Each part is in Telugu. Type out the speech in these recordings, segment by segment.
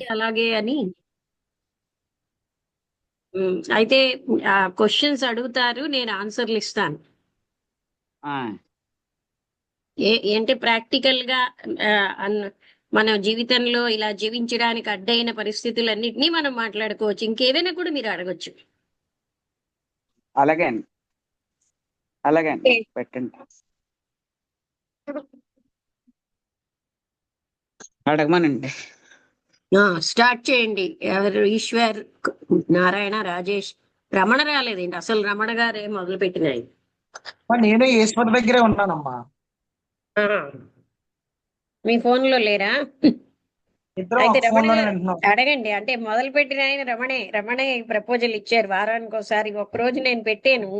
అలాగే అని. అయితే క్వశ్చన్స్ అడుగుతారు, నేను ఆన్సర్లు ఇస్తాను. ఆ, ఏంటి ప్రాక్టికల్ గా ఆ, మన జీవితంలో ఇలా జీవించడానికి అడ్డైన పరిస్థితులన్నిటినీ మనం మాట్లాడుకోవచ్చు. ఇంకేదైనా కూడా మీరు అడగొచ్చు. అలాగే అండి, అలాగే అండి, ఏ, పెట్టండి. అడగమనండి. స్టార్ట్ చేయండి. ఎవరు? ఈశ్వర్, నారాయణ, రాజేష్. రమణ రాలేదేంటి? అసలు రమణ గారే మొదలు పెట్టినాయి. నేను ఈశ్వర్ దగ్గరే ఉన్నానమ్మా. మీ ఫోన్ లో లేరా? ఇద్దరం అయితే ఒక రమణ ఫోన్ లోనే గారు వింటున్నాం. అడగండి. అంటే మొదలు పెట్టిన ఆయన రమణే ప్రపోజల్ ఇచ్చారు. వారానికి ఒకసారి, ఒక రోజు నేను పెట్టాను,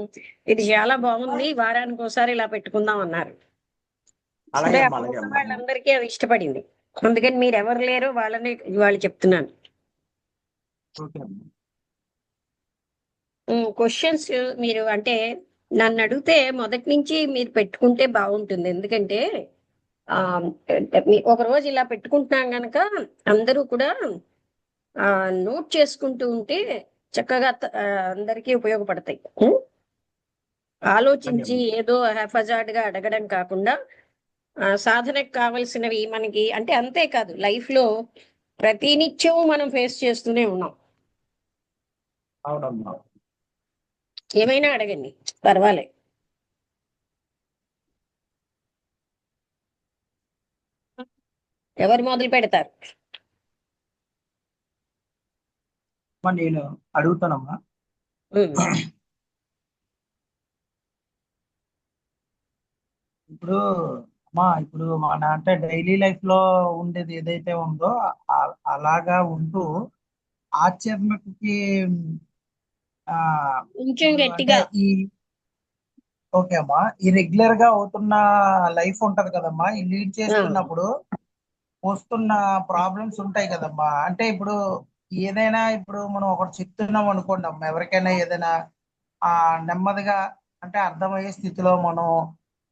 ఇది చాలా బాగుంది, వారానికి ఒకసారి ఇలా పెట్టుకుందాం అన్నారు. అలాగే సరే, అమ్మా, అప్పుడు అలాగే ఉన్న అమ్మా. వాళ్ళందరికీ అది ఇష్టపడింది. అందుకని మీరు ఎవరు లేరో వాళ్ళని ఇవాళ చెప్తున్నాను. ఓకే అమ్మా. క్వశ్చన్స్ మీరు అంటే నన్ను అడిగితే మొదటి నుంచి మీరు పెట్టుకుంటే బాగుంటుంది. ఎందుకంటే ఆ ఒక రోజు ఇలా పెట్టుకుంటున్నాం గనక అందరూ కూడా నోట్ చేసుకుంటూ ఉంటే చక్కగా అందరికీ ఉపయోగపడతాయి. అలాగే ఆలోచించి అమ్మా. ఏదో హెఫజార్డ్ గా అడగడం కాకుండా సాధనకు కావలసినవి మనకి అంటే అంతేకాదు, లైఫ్ లో ప్రతినిత్యం మనం ఫేస్ చేస్తూనే ఉన్నాం. అవునమ్మా. ఏమైనా అడగండి, పర్వాలే. ఎవరు మొదలు పెడతారు? అమ్మా, నేను అడుగుతానమ్మా. ఉమ్, ఇప్పుడు ఇప్పుడు మన అంటే డైలీ లైఫ్ లో ఉండేది ఏదైతే ఉందో అలాగా ఉంటూ ఆధ్యాత్మికకి ఆ కొంచెం ఇప్పుడు అంటే గట్టిగా. ఓకే అమ్మా, ఈ రెగ్యులర్ గా అవుతున్న లైఫ్ ఉంటది కదమ్మా, ఈ లీడ్ ఆ, చేస్తున్నప్పుడు వస్తున్న ప్రాబ్లమ్స్ ఉంటాయి కదమ్మా. అంటే ఇప్పుడు ఏదైనా ఇప్పుడు మనం ఒకటి చెప్తున్నాం అనుకోండి అమ్మా, ఎవరికైనా ఏదైనా నెమ్మదిగా అంటే అర్థమయ్యే స్థితిలో మనం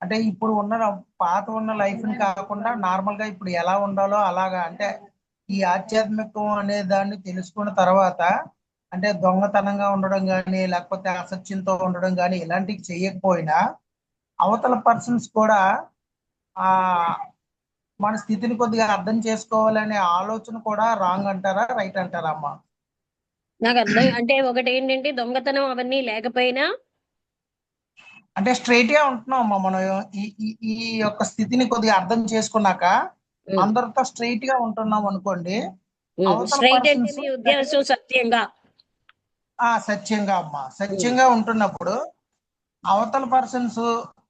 అంటే ఇప్పుడు ఉన్న పాత ఉన్న లైఫ్ ని కాకుండా నార్మల్ గా ఇప్పుడు ఎలా ఉండాలో అలాగా అంటే ఈ ఆధ్యాత్మికం అనే దాన్ని తెలుసుకున్న తర్వాత అంటే దొంగతనంగా ఉండడం కానీ లేకపోతే అసత్యంతో ఉండడం కానీ ఇలాంటివి చేయకపోయినా అవతల పర్సన్స్ కూడా ఆ మన స్థితిని కొద్దిగా అర్థం చేసుకోవాలనే ఆలోచన కూడా రాంగ్ అంటారా, రైట్ అంటారా అమ్మా? నాకు అర్థం అంటే ఒకటి ఏంటంటే దొంగతనం అవన్నీ లేకపోయినా. అంటే స్ట్రైట్ గా ఉంటున్నాం అమ్మా మనం. ఈ ఈ ఈ యొక్క స్థితిని కొద్దిగా అర్థం చేసుకున్నాక అందరితో స్ట్రైట్ గా ఉంటున్నాం అనుకోండి, అవతల స్ట్రైట్ అంటే పర్సన్స్ మీ అంటే ఉద్దేశం సత్యంగా? సత్యంగా అమ్మా, ఉమ్, సత్యంగా ఉంటున్నప్పుడు అవతల పర్సన్స్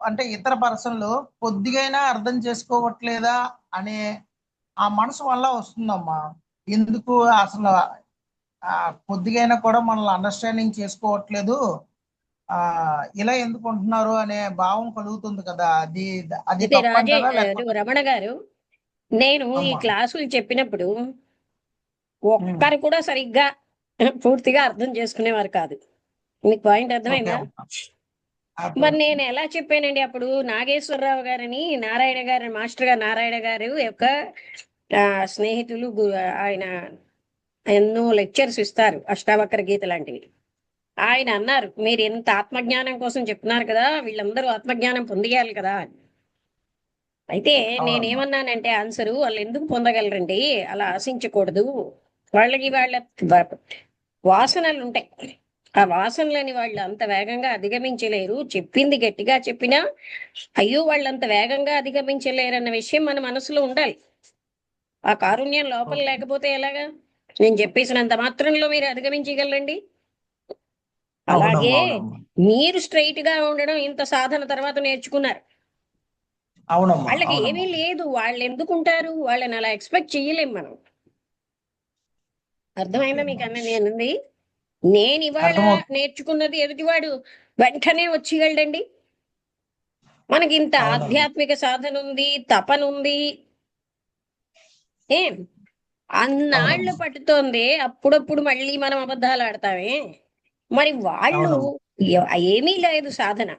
అంటే ఇతర పర్సన్లు కొద్దిగైనా అర్థం చేసుకోవట్లేదా అనే ఆ మనసు వల్ల వస్తుందమ్మా. ఎందుకు అసలు ఆ కొద్దిగైనా కూడా మనల్ని అండర్స్టాండింగ్ చేసుకోవట్లేదు, ఆ ఇలా ఎందుకు ఉంటున్నారు అనే భావం కలుగుతుంది కదా. అది అది అయితే తప్పంటారా లేకపోతే? రమణ గారు, నేను ఈ అమ్మా. క్లాసులు చెప్పినప్పుడు ఉమ్. ఒక్కరు కూడా సరిగ్గా పూర్తిగా అర్థం చేసుకునేవారు కాదు. మీకు పాయింట్ ఓకే అర్థమైందా? అమ్మా. మరి అర్థమైంది. నేను ఎలా చెప్పానండి అప్పుడు? నాగేశ్వరరావు గారని, నారాయణ గారు, మాస్టర్ గారు నారాయణ గారు యొక్క స్నేహితులు, ఆయన ఎన్నో లెక్చర్స్ ఇస్తారు, అష్టావక్ర గీత లాంటివి. ఆయన అన్నారు, మీరు ఎంత ఆత్మజ్ఞానం కోసం చెప్తున్నారు కదా, వీళ్ళందరూ ఆత్మజ్ఞానం పొందేయాలి కదా. అయితే అవునమ్మా. నేనేమన్నానంటే ఆన్సరు, వాళ్ళు ఎందుకు పొందగలరండి, అలా ఆశించకూడదు. వాళ్ళ వాసనలు ఉంటాయి. ఆ వాసనలని వాళ్ళు అంత వేగంగా అధిగమించలేరు. చెప్పింది గట్టిగా చెప్పినా అయ్యో వాళ్ళు అంత వేగంగా అధిగమించలేరు అన్న విషయం మన మనసులో ఉండాలి. ఆ కారుణ్యం లోపల ఓకే. లేకపోతే ఎలాగా? నేను చెప్పేసినంత మాత్రంలో మీరు అధిగమించగలరండి? అలాగే అవునమ్మా, అవునమ్మా. మీరు స్ట్రైట్ గా ఉండడం ఇంత సాధన తర్వాత నేర్చుకున్నారు. అవునమ్మా, వాళ్ళకి ఏమీ అవునమ్మా. లేదు, వాళ్ళు ఎందుకుంటారు? వాళ్ళని అలా ఎక్స్పెక్ట్ చేయలేం మనం. ఓకే అర్థమైందా మీకు అమ్మా. అన్న నేనుంది? నేను ఇవాళ అర్థమవుతుంది. నేర్చుకున్నది ఎదుటివాడు వెంటనే వచ్చేయగలడండి? మనకి ఇంత అవునమ్మా. ఆధ్యాత్మిక సాధన ఉంది, తపన ఉంది, ఏం అన్నాళ్ళు అవునమ్మా. పట్టుతోంది, అప్పుడప్పుడు మళ్ళీ మనం అబద్ధాలు ఆడతామే. మరి వాళ్ళు అవునమ్మా. ఏమీ లేదు సాధన.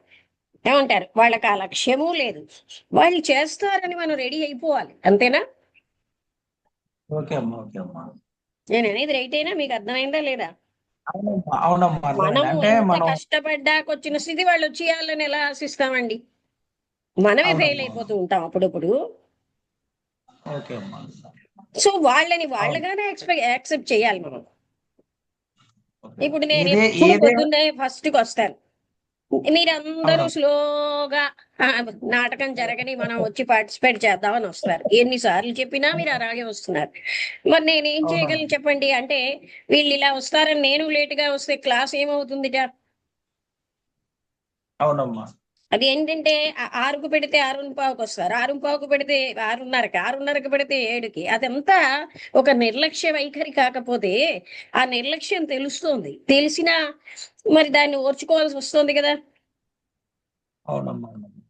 ఏమంటారు? వాళ్ళకి ఆ లక్ష్యమూ లేదు. వాళ్ళు చేస్తారని మనం రెడీ అయిపోవాలి, అంతేనా? ఓకే అమ్మా, ఓకే అమ్మా. నేను అనేది రైట్ అయినా మీకు అర్థమైందా లేదా? అవునమ్మా, అవునమ్మా, అర్థమైంది. మనము అంటే ఎంత మనం కష్టపడ్డాక వచ్చిన స్థితి వాళ్ళు వచ్చేయాలని ఎలా ఆశిస్తామండి? మనమే ఫెయిల్ అవునమ్మా, అయిపోతూ అవునమ్మా. ఉంటాం అప్పుడప్పుడు. ఓకే అమ్మా. సో వాళ్ళని అవును. వాళ్ళగానే యాక్సెప్ట్ చేయాలి మనం. ఓకే. ఇప్పుడు నేను ఏదే ఎప్పుడు ఏదే పొద్దున్నే ఫస్ట్ కి వస్తాను, మీరందరూ అవునమ్మా. స్లోగా "ఆ, నాటకం జరగని మనం వచ్చి పార్టిసిపేట్ చేద్దామని వస్తారు. ఎన్నిసార్లు చెప్పినా మీరు అలాగే వస్తున్నారు. మరి నేనేం అవునమ్మా, చేయగలను చెప్పండి? అంటే వీళ్ళు ఇలా వస్తారని నేను లేటుగా వస్తే క్లాస్ ఏమవుతుందిట? అవునమ్మా. అది ఏంటంటే ఆరుకు పెడితే 6:15కి వస్తారు, 6:15కు పెడితే 6:30కి, 6:30కి పెడితే 7కి. అదంతా ఒక నిర్లక్ష్య వైఖరి కాకపోతే ఆ నిర్లక్ష్యం తెలుస్తోంది, తెలిసినా మరి దాన్ని ఓర్చుకోవాల్సి వస్తుంది కదా. అవునమ్మా, అవునమ్మా.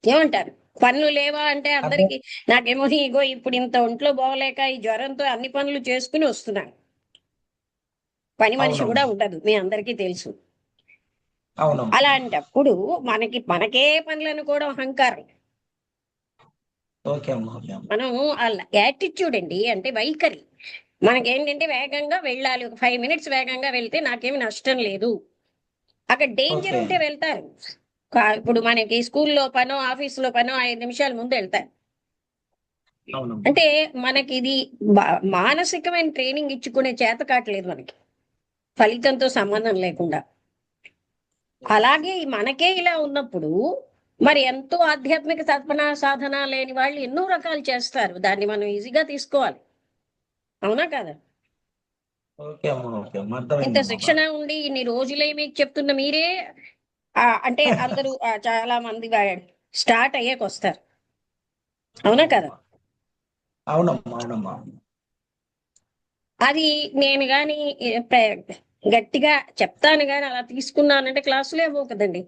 ఏమంటారు? పనులు లేవా అంటే అంటే అందరికి నాకేమో ఇగో ఇప్పుడు ఇంత ఒంట్లో బాగలేక ఈ జ్వరంతో అన్ని పనులు చేసుకుని వస్తున్నాను. పని మనిషి కూడా అవునమ్మా, ఉండదు, మీ అందరికీ తెలుసు. అవునమ్మా. అలాంటప్పుడు మనకే పనులు అనుకోవడం అహంకారం. ఓకే అమ్మా, ఓకే అమ్మా. మనం అలా యాటిట్యూడ్ అండి, అంటే వైఖరి. మనకేంటంటే వేగంగా వెళ్ళాలి, ఒక 5 minutes వేగంగా వెళ్తే నాకేమి నష్టం లేదు. అక్కడ డేంజర్ ఓకే. ఉంటే వెళ్తారు. ఇప్పుడు మనకి స్కూల్లో పనో ఆఫీసులో పనో 5 నిమిషాల ముందు వెళ్తారు. అవునమ్మా. అంటే మనకి ఇది మానసికమైన ట్రైనింగ్ ఇచ్చుకునే చేత కావట్లేదు మనకి, ఫలితంతో సంబంధం లేకుండా. అలాగే మనకే ఇలా ఉన్నప్పుడు మరి ఎంతో ఆధ్యాత్మిక తపన సాధన లేని వాళ్ళు ఎన్నో రకాలు చేస్తారు. దాన్ని మనం ఈజీగా తీసుకోవాలి, అవునా కదా? ఓకే అమ్మా, ఓకే అమ్మా, ఇంత అర్థమైందమ్మా శిక్షణ బాగా. ఉండి ఇన్ని రోజులే మీకు చెప్తున్న మీరే అంటే అందరూ చాలా మంది స్టార్ట్ అయ్యాక వస్తారు, అవునా కదా? అవునమ్మా, అవునమ్మా, అవునమ్మా. అది నేను గాని గట్టిగా చెప్తాను గాని అలా తీసుకున్నానంటే క్లాసులో ఏమో కదండి.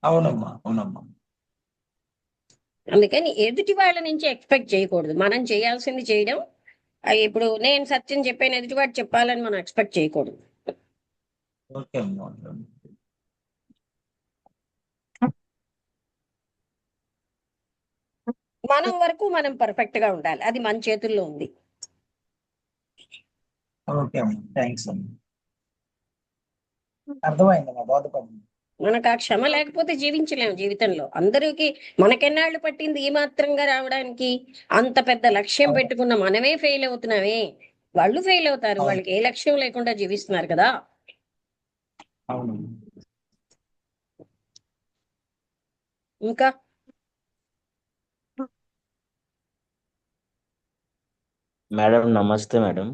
అవునమ్మా, అవునమ్మా. అందుకని ఎదుటి వాళ్ళ నుంచి ఎక్స్పెక్ట్ చేయకూడదు, మనం చేయాల్సింది చేయడం. ఇప్పుడు నేను సత్యం చెప్పాను, ఎదుటివాడు చెప్పాలని మనం ఎక్స్పెక్ట్ చేయకూడదు. ఓకే అమ్మా, ఓకే అమ్మా. మనం వరకు మనం పర్ఫెక్ట్ గా ఉండాలి, అది మన చేతుల్లో ఉంది. ఓకే అమ్మా, థ్యాంక్స్ అమ్మా. అర్థమైందమ్మా, బాధపడింది. మనకు ఆ క్షమ లేకపోతే జీవించలేము జీవితంలో. అందరికీ మనకెన్నాళ్ళు పట్టింది ఈ మాత్రంగా రావడానికి? అంత పెద్ద లక్ష్యం అవును, పెట్టుకున్న మనమే ఫెయిల్ అవుతున్నామే, వాళ్ళు ఫెయిల్ అవుతారు, అవును, వాళ్ళకి ఏ లక్ష్యం లేకుండా జీవిస్తున్నారు కదా. అవును. ఇంకా మేడం నమస్తే మేడం.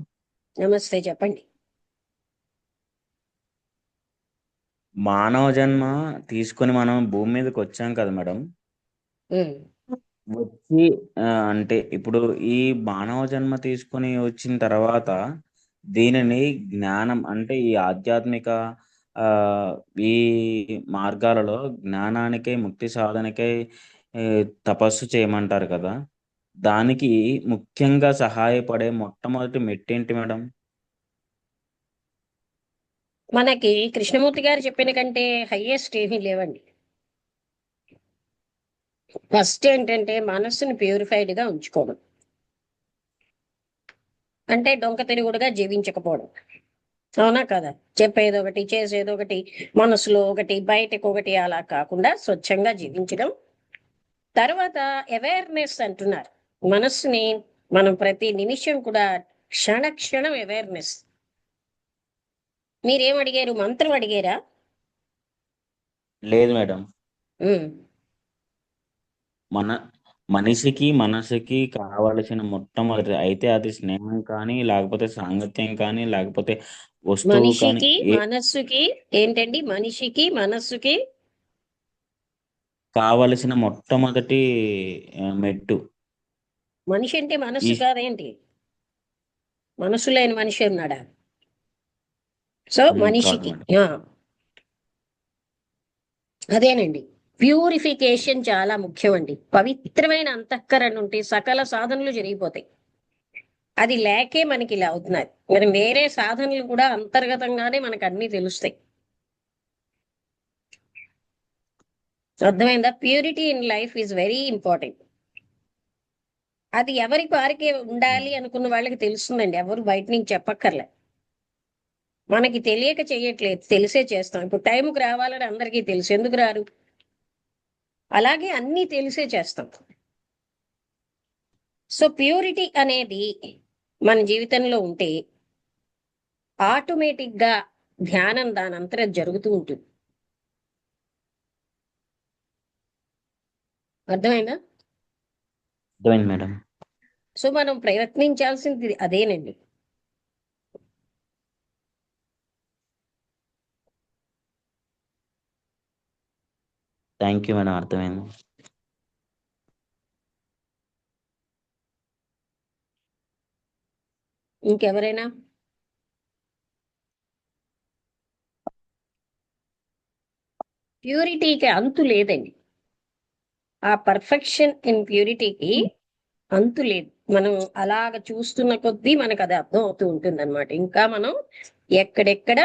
నమస్తే, చెప్పండి. మానవ జన్మ తీసుకొని మనం భూమి మీదకి వచ్చాం కదా మేడం. ఉమ్. వచ్చి అంటే ఇప్పుడు ఈ మానవ జన్మ తీసుకొని వచ్చిన తర్వాత దీనిని జ్ఞానం అంటే ఈ ఆధ్యాత్మిక ఆ, ఈ మార్గాలలో జ్ఞానానికై ముక్తి సాధనకై ఏ, తపస్సు చేయమంటారు కదా. దానికి ముఖ్యంగా సహాయపడే మొట్టమొదటి మెట్టేంటి మేడం? మనకి కృష్ణమూర్తి గారు చెప్పిన కంటే హైయెస్ట్ ఏమీ లేవండి. ఫస్ట్ ఏంటంటే మనస్సుని ప్యూరిఫైడ్ గా ఉంచుకోవడం, అంటే డొంక తిరుగుడుగా జీవించకపోవడం, అవునా కదా? చెప్పేది ఒకటి చేసేది ఒకటి, మనసులో ఒకటి బయటకు ఒకటి, అలా కాకుండా స్వచ్ఛంగా జీవించడం. తర్వాత అవేర్నెస్ అంటున్నారు. మనస్సుని మనం ప్రతి నిమిషం కూడా క్షణ క్షణం అవేర్నెస్. మీరేం అడిగారు? మంత్రం అడిగారా? లేదు మేడం. ఉమ్. మన మనిషికి మనసుకి కావలసిన మొట్టమొదటి అయితే అది స్నేహం కానీ లేకపోతే సాంగత్యం కానీ లేకపోతే వస్తువు కానీ మనిషికి ఏ మనస్సుకి ఏంటండి? మనిషికి మనస్సుకి కావలసిన మొట్టమొదటి మెట్టు మనిషి అంటే ఈ మనస్సు కాదేంటి? మనస్సు లేని మనిషి ఉన్నాడా? సో కాదు మనిషికి మేడం. అదేనండి. ప్యూరిఫికేషన్ చాలా ముఖ్యం అండి. పవిత్రమైన అంతఃకరణ ఉంటే సకల సాధనలు జరిగిపోతాయి. అది లేకే మనకి ఇలా అవుతున్నాయి. మరి వేరే సాధనలు కూడా అంతర్గతంగానే మనకు అన్ని తెలుస్తాయి. అర్థమైందా? Purity in life is very important. అది ఎవరికి వారికి ఉండాలి అనుకున్న వాళ్ళకి తెలుస్తుందండి, ఎవరు బయట నుంచి చెప్పక్కర్లే. మనకి తెలియక చెయ్యట్లేదు, తెలిసే చేస్తాం. ఇప్పుడు టైంకి రావాలని అందరికీ తెలుసు, ఎందుకు రారు? అలాగే అన్నీ తెలిసే చేస్తాం. సో ప్యూరిటీ అనేది మన జీవితంలో ఉంటే ఆటోమేటిక్ గా ధ్యానం దాని అంతటా జరుగుతూ ఉంటుంది. అర్థమైందా? అర్థమైంది మేడం. సో మనం ప్రయత్నించాల్సింది అదేనండి. థ్యాంక్ యూ మేడం, అర్థమైంది. ఇంకెవరైనా? ప్యూరిటీకి అంతు లేదండి. ఆ పర్ఫెక్షన్ ఇన్ ప్యూరిటీకి అంతు లేదు. మనం అలాగ చూస్తున్న కొద్దీ మనకు అది అర్థం అవుతూ ఉంటుంది అనమాట. ఇంకా మనం ఎక్కడెక్కడ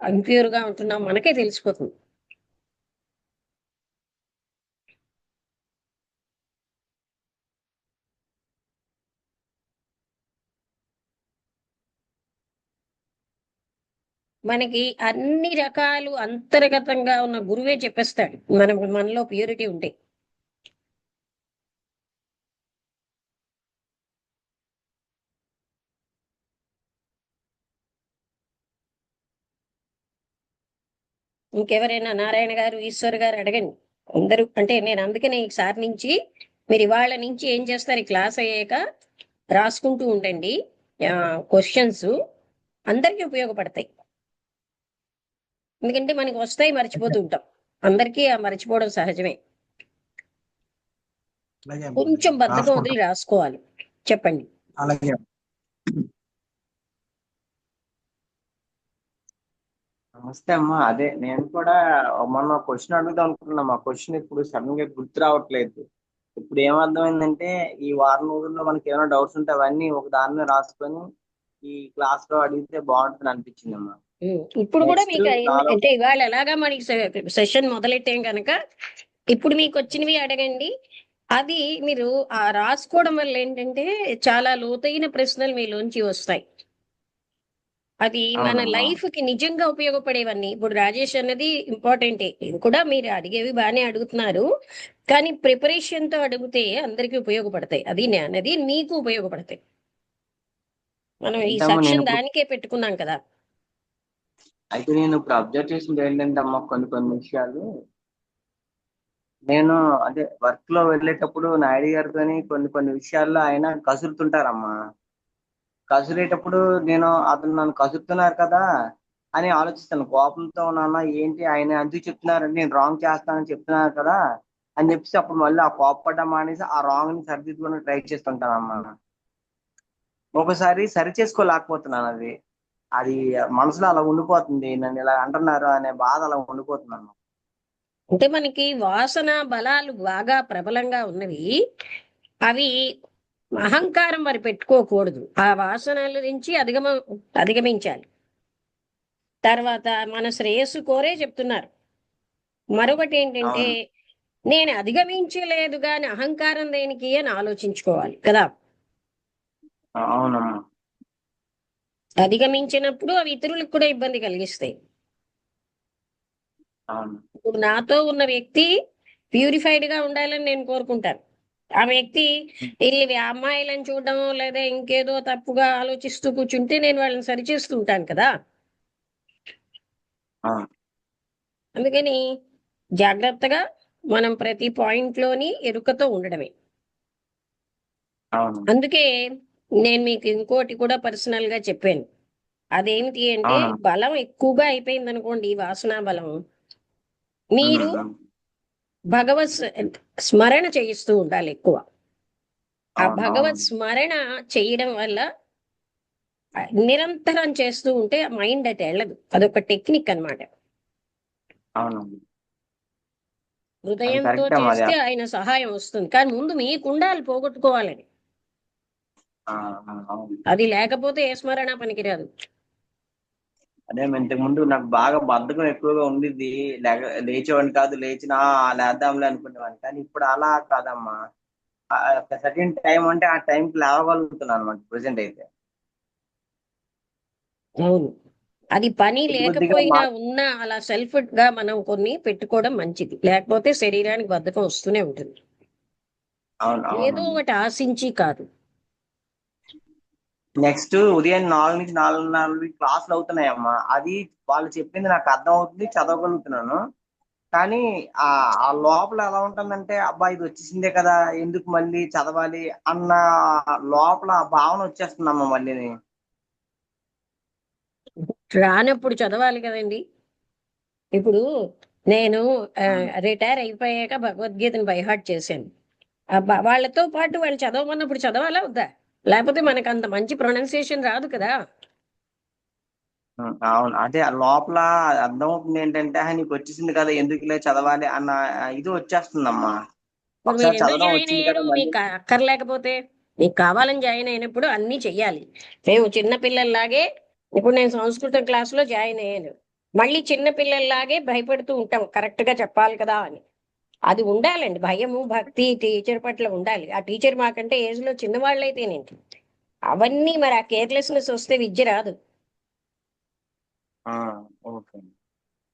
ఇంప్యూర్ గా ఉంటున్నాం మనకే తెలిసిపోతుంది. మనకి అన్ని రకాలు అంతర్గతంగా ఉన్న గురువే చెప్పేస్తాడు మనలో ప్యూరిటీ ఉంటే. ఇంకెవరైనా? నారాయణ గారు, ఈశ్వర్ గారు అడగండి. అందరూ అంటే నేను అందుకనే ఈసారి నుంచి మీరు ఇవాళ నుంచి ఏం చేస్తారు, ఈ క్లాస్ అయ్యాక రాసుకుంటూ ఉండండి క్వశ్చన్స్. అందరికీ ఉపయోగపడతాయి. ఎందుకంటే మనకి వస్తాయి, మర్చిపోతూ ఉంటాం. అందరికీ ఆ మర్చిపోవడం సహజమే. అలాగే అమ్మా, కొంచెం బద్ధకం రాసుకుంటాం. వదిలి రాసుకోవాలి. చెప్పండి. అలాగే. నమస్తే అమ్మా. అదే నేను కూడా మొన్న క్వశ్చన్ అడుగుదాం అనుకున్నా. మా క్వశ్చన్ ఇప్పుడు సడన్ గా గుర్తు రావట్లేదు. ఇప్పుడు ఏమర్థమైందంటే ఈ వారం రోజుల్లో మనకి ఏమైనా డౌట్స్ ఉంటే అవన్నీ ఒక దాని మీద రాసుకొని ఈ క్లాస్ లో అడిగితే బాగుంటుంది అనిపించింది అమ్మా. ఇప్పుడు కూడా నెక్స్ట్ మీకు నాలో అంటే ఇవాళ ఎలాగా మనకి సెషన్ మొదలెట్టాం కనుక ఇప్పుడు మీకు వచ్చినవి అడగండి. అది మీరు ఆ రాసుకోవడం వల్ల ఏంటంటే చాలా లోతైన ప్రశ్నలు మీలోంచి వస్తాయి. అది మన అవునమ్మా. లైఫ్ కి నిజంగా ఉపయోగపడేవన్నీ. ఇప్పుడు రాజేష్ అన్నది ఇంపార్టెంటే, ఇది కూడా మీరు అడిగేవి బాగానే అడుగుతున్నారు. కానీ ప్రిపరేషన్ తో అడిగితే అందరికీ ఉపయోగపడతాయి. అది అన్నది మీకు ఉపయోగపడతాయి. మనం ఈ ఏంటమ్మా నేను సెక్షన్ ఇప్పుడు దానికే పెట్టుకున్నాం కదా. అయితే నేను ఇప్పుడు అబ్జర్వ్ చేసింది ఏంటంటే అమ్మా కొన్ని కొన్ని విషయాలు నేను అంటే వర్క్ లో వెళ్ళేటప్పుడు నాయుడు గారితోని కొన్ని కొన్ని విషయాల్లో ఆయన కసురుతుంటారమ్మా. కసిరేటప్పుడు నేను అతను నన్ను కసురుతున్నారు కదా అని ఆలోచిస్తాను. కోపంతో ఉన్నానా ఏంటి, ఆయన ఎందుకు చెప్తున్నారంటే నేను రాంగ్ చేస్తానని చెప్తున్నారు కదా అని చెప్పేసి అప్పుడు మళ్ళీ ఆ కోపపడ్డం మానేసి ఆ రాంగ్ ని సరిదిద్దుకొని ట్రై చేస్తుంటాను అమ్మా. ఒకసారి సరి చేసుకోలేకపోతున్నాను. అది అది మనసులో అలా ఉండిపోతుంది. నన్ను ఇలా అంటున్నారు అనే బాధ అలా ఉండిపోతున్నాను. అంటే మనకి వాసన బలాలు బాగా ప్రబలంగా ఉన్నవి. అవి అహంకారం మరి పెట్టుకోకూడదు. ఆ వాసనల నుంచి అధిగమించాలి. తర్వాత మన శ్రేయస్సు కోరే చెప్తున్నారు. మరొకటి ఏంటంటే అవును. నేను అధిగమించలేదు గాని అహంకారం దేనికి అని ఆలోచించుకోవాలి కదా. అవునమ్మా. అధిగమించినప్పుడు అవి ఇతరులకు కూడా ఇబ్బంది కలిగిస్తాయి. అవును. ఇప్పుడు నాతో ఉన్న వ్యక్తి ప్యూరిఫైడ్ గా ఉండాలని నేను కోరుకుంటాను. ఆ వ్యక్తి వెళ్ళి అమ్మాయిలను చూడడం లేదా ఇంకేదో తప్పుగా ఆలోచిస్తూ కూర్చుంటే నేను వాళ్ళని సరిచేస్తూ ఉంటాను కదా. అవును. అందుకని జాగ్రత్తగా మనం ప్రతి పాయింట్ లోని ఎరుకతో ఉండడమే. అవును. అందుకే నేను మీకు ఇంకోటి కూడా పర్సనల్ గా చెప్పాను. అదేమిటి అంటే అవునమ్మా. బలం ఎక్కువగా అయిపోయింది అనుకోండి, వాసనా బలం, మీరు భగవత్ స్మరణ చేయిస్తూ ఉండాలి ఎక్కువ. ఆ అవును. భగవత్ స్మరణ చేయడం వల్ల నిరంతరం చేస్తూ ఉంటే మైండ్ అటు వెళ్ళదు. అదొక టెక్నిక్ అన్నమాట. అవును. అది హృదయంతో కరెక్ట్ అమ్మా. చేస్తే ఆయన సహాయం వస్తుంది, కానీ ముందు మీకు ఉండాలి పోగొట్టుకోవాలని. అవును. అది లేకపోతే ఏ స్మరణ పనికిరాదు. అదే ఇంతకు ముందు నాకు బాగా బద్ధకం ఎక్కువగా ఉండిద్ది. లేచేవాడిని కాదు, లేచినా లేద్దాంలే అనుకునేవాడిని. కానీ ఇప్పుడు అలా కాదమ్మా. సర్టెన్ టైం అంటే ఆ టైంకి లేవగలుగుతున్నాను అనమాట ప్రజెంట్ అయితే. అవును, అది పని కొద్ది కొద్దిగా లేకపోయినా ఉన్నా అలా సెల్ఫ్ గా మనం కొన్ని పెట్టుకోవడం మంచిది, లేకపోతే శరీరానికి బద్ధకం వస్తూనే ఉంటుంది. అవును ఏదో అవునమ్మా. ఒకటి ఆశించి కాదు. నెక్స్ట్ ఉదయం 4 నుంచి 4:30 క్లాసులు అవుతున్నాయమ్మా. అది వాళ్ళు చెప్పింది నాకు అర్థం అవుతుంది, చదవగలుగుతున్నాను. కానీ ఆ ఆ లోపల ఎలా ఉంటుందంటే, అబ్బా ఇది వచ్చేసిందే కదా, ఎందుకు మళ్ళీ చదవాలి అన్న లోపల ఆ భావన వచ్చేస్తుందమ్మా మళ్ళీ. రానప్పుడు చదవాలి కదండి. ఇప్పుడు నేను రిటైర్ అయిపోయాక భగవద్గీతను బైహార్ట్ చేశాను. వాళ్ళతో పాటు వాళ్ళు చదవమన్నప్పుడు చదవాలా వద్దా? లేకపోతే మనకు అంత మంచి ప్రొనౌన్సియేషన్ రాదు కదా. అవును, అదే ఆ లోపల అర్థం అవుతుంది ఏంటంటే, నీకు వచ్చేసింది కదా ఎందుకు ఇలా చదవాలి అన్న ఇది వచ్చేస్తుందమ్మా. మరి మీరు ఒకసారి ఎందుకు చదవడం జాయిన్ వచ్చింది అయ్యారు? కదా మళ్ళీ. మీకు అక్కర్లేకపోతే, మీకు కావాలని జాయిన్ అయినప్పుడు అన్నీ చెయ్యాలి. మేము చిన్న పిల్లల్లాగే, ఇప్పుడు నేను సంస్కృతం క్లాసులో జాయిన్ అయ్యాను. మళ్ళీ చిన్న పిల్లల్లాగే భయపడుతూ ఉంటాం, కరెక్ట్ గా చెప్పాలి కదా అని. అది ఉండాలండి, భయము భక్తి టీచర్ పట్ల ఉండాలి. ఆ టీచర్ మాకంటే ఏజ్ లో చిన్నవాళ్ళైతేనేంటి, అవన్నీ మరి ఆ కేర్లెస్నెస్ వస్తే విద్య రాదు. ఓకే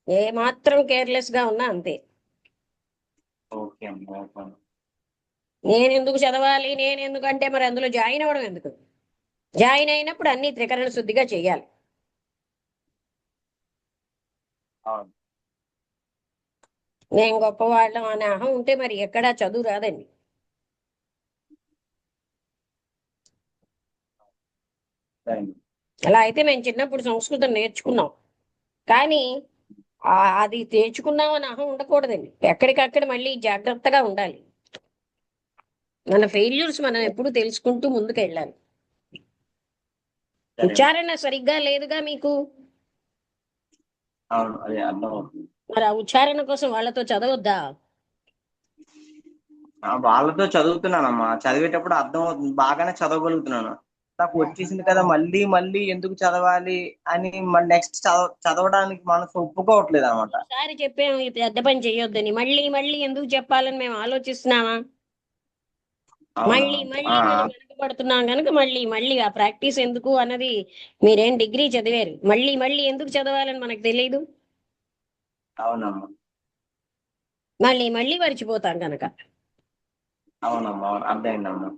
ఏ మాత్రం కేర్లెస్ గా ఉన్నా అంతే. ఓకే అమ్మా, ఓకే. నేను ఎందుకు చదవాలి, నేను ఎందుకంటే మరి అందులో జాయిన్ అవ్వడం ఎందుకు? జాయిన్ అయినప్పుడు అన్ని త్రికరణ శుద్ధిగా చేయాలి. అవును నేను గొప్పవాళ్ళం అనే అహం ఉంటే మరి ఎక్కడా చదువు రాదండి. థ్యాంక్ అలా అయితే మేము చిన్నప్పుడు సంస్కృతం నేర్చుకున్నాం, కానీ అది నేర్చుకున్నాం అని అహం ఉండకూడదండి. ఎక్కడికక్కడ మళ్ళీ జాగ్రత్తగా ఉండాలి. మన ఫెయిల్యూర్స్ మనం ఎప్పుడు తెలుసుకుంటూ ముందుకు వెళ్ళాలి. సరే. ఉచ్చారణ సరిగ్గా లేదుగా మీకు, అవును, అదే అర్థం అవుతుంది. మరి ఆ ఉచ్చారణ కోసం వాళ్ళతో చదవద్దా? వాళ్ళతో చదువుతున్నానమ్మా, చదివేటప్పుడు అర్థం అవుతుంది, బాగానే చదవగలుగుతున్నాను. నాకు వచ్చేసింది కదా మళ్ళీ మళ్ళీ ఎందుకు చదవాలి అని నెక్స్ట్ చదవడానికి మనసు ఒప్పుకోవట్లేదు అనమాట. ఒకసారి చెప్పాము ఈ పెద్ద పని చేయొద్దని, మళ్ళీ మళ్ళీ ఎందుకు చెప్పాలని మేము ఆలోచిస్తున్నామా? అవునా. మళ్ళీ మళ్ళీ మనం వెనకబడుతున్నాం కనుక మళ్ళీ మళ్ళీ ఆ ప్రాక్టీస్ ఎందుకు అన్నది. మీరేం డిగ్రీ చదివారు, మళ్ళీ మళ్ళీ ఎందుకు చదవాలని మనకు తెలియదు. అవునమ్మా. మళ్ళీ మళ్ళీ మర్చిపోతాం కనుక. అవునమ్మా, అవును, అర్థమైందమ్మా.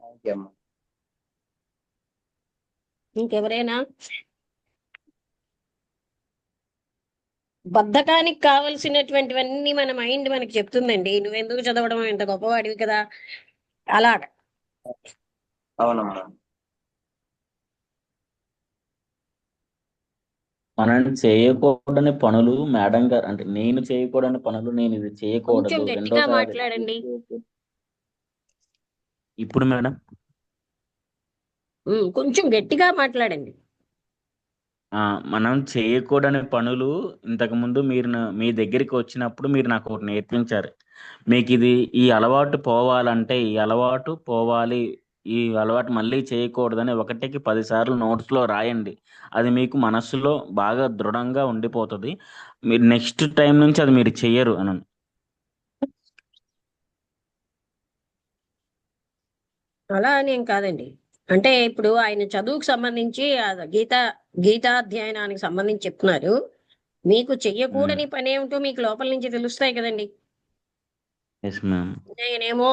ఓకే అమ్మా. ఇంకెవరైనా? బద్ధకానికి కావలసినటువంటివన్నీ మన మైండ్ మనకి చెప్తుందండి. నువ్వెందుకు చదవడం, ఇంత గొప్పవాడివి కదా, అలాగ. అవునమ్మా. మనం చేయకూడని పనులు మేడం గారు, అంటే నేను చేయకూడని పనులు నేను ఇది కొంచెం చేయకూడదు గట్టిగా రెండోసారి మాట్లాడండి. ఇప్పుడు మేడం కొంచెం గట్టిగా మాట్లాడండి. మనం చేయకూడని పనులు ఇంతకుముందు మీరు మీ దగ్గరికి వచ్చినప్పుడు మీరు నాకు ఒకటి నేర్పించారు. మీకు ఇది ఈ అలవాటు పోవాలంటే ఈ అలవాటు పోవాలి, ఈ అలవాటు మళ్ళీ చేయకూడదని 1కి 10 సార్లు నోట్స్లో రాయండి. అది మీకు మనస్సులో బాగా దృఢంగా ఉండిపోతుంది. మీరు నెక్స్ట్ టైం నుంచి అది మీరు చెయ్యరు అని. అలా అని ఏం కాదండి. అంటే ఇప్పుడు ఆయన చదువుకు సంబంధించి గీతాధ్యయనానికి సంబంధించి చెప్తున్నారు. మీకు చెయ్యకూడని పని ఏమిటో మీకు లోపల నుంచి తెలుస్తాయి కదండి. Yes ma'am. నేనేమో